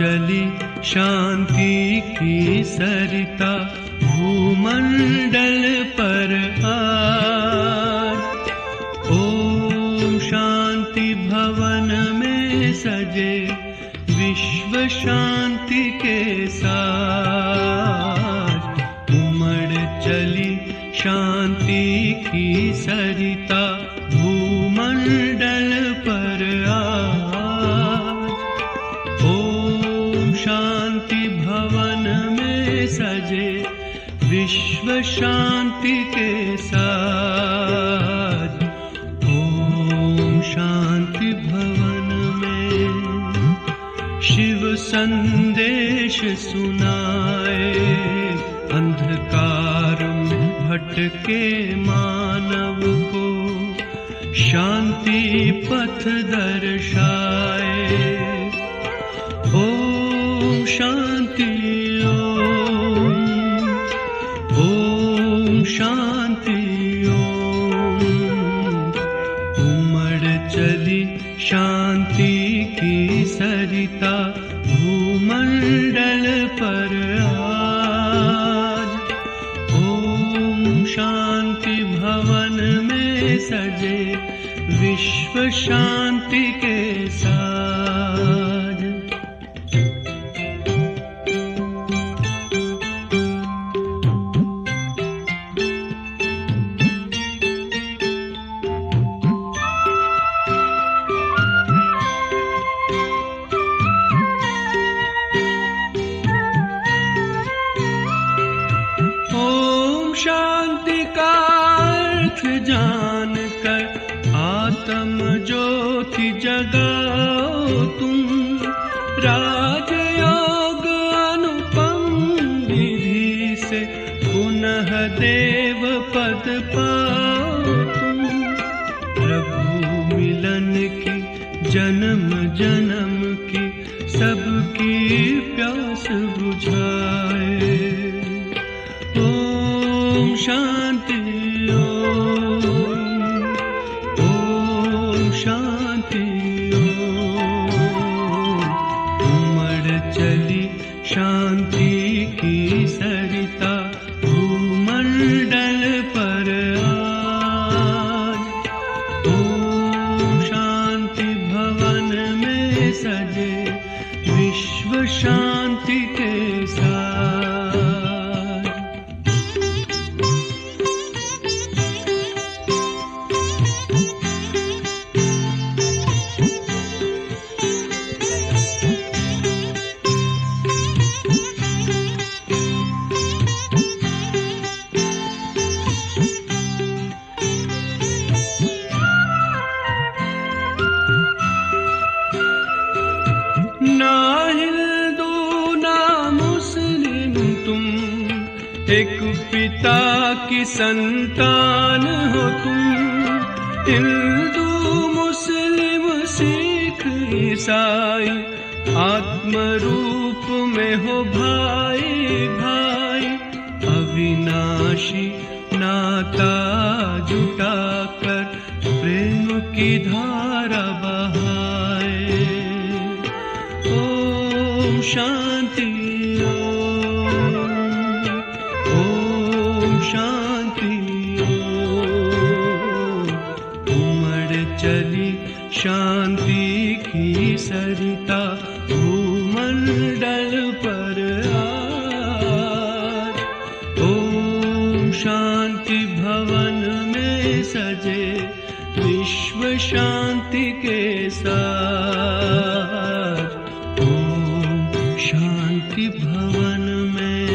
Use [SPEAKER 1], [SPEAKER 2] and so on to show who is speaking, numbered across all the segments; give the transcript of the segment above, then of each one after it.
[SPEAKER 1] चली शांति की सरिता भूमंडल पर आज। ओम शांति भवन में सजे विश्व शांति के साथ उमड़ चली शांति की सरिता भूमंडल पर आज। ओम शांति भवन में सजे विश्व शांति के साथ ओम शांति भवन में शिव संदेश सुनाए अंधकार में भटके मानव को शांति पथ दर्शाए। ओम शांति ओम शांति ओम। उमड़ चली शांति की सरिता भूमंडल पर आज। ओम शांति भवन में सजे विश्व शांति के साथ। शांति का अर्थ जानकर आत्म ज्योति जगाओ तुम। राजयोग अनुपम विधि से पुनः देव पद पाओ तुम। प्रभु मिलन की जन्म जन्म की सबकी प्यास बुझाए। ओम शांति ओम शांति ओम। उमड़ चली शांति की सरिता भूमंडल पर आज। ओम शांति भवन में सजे विश्व शांति के साथ। ना हिंदू ना मुस्लिम तुम एक पिता की संतान हो तुम। हिंदू मुस्लिम सिख ईसाई आत्म रूप में हो भाई भाई। अविनाशी नाता जुटाकर प्रेम की धारा बहाए। ओम शांति ओम शांति ओम। उमड़ चली शांति की सरिता भूमंडल पर आज। ओम शांति भवन में सजे विश्व शांति के साथ शांति भवन में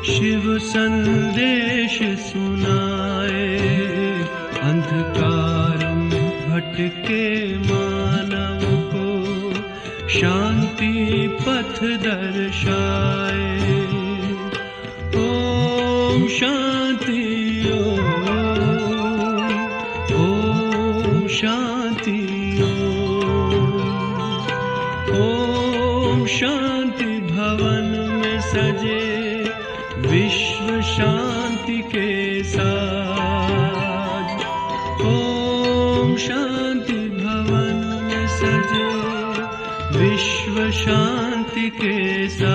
[SPEAKER 1] शिव संदेश सुनाए अंधकार में भटके मानव को शांति पथ दर्शाए। ओम शांति ओम शांति ओम शांति भवन में सजे विश्व शांति के साथ। ओम शांति भवन में सजे विश्व शांति के साथ।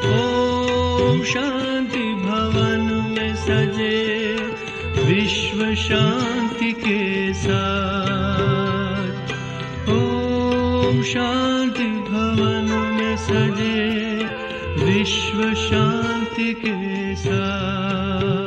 [SPEAKER 1] ओम शांति भवन में सजे विश्व शांति के साथ। ओम शांति भवन में सजे विश्व शांति के साथ।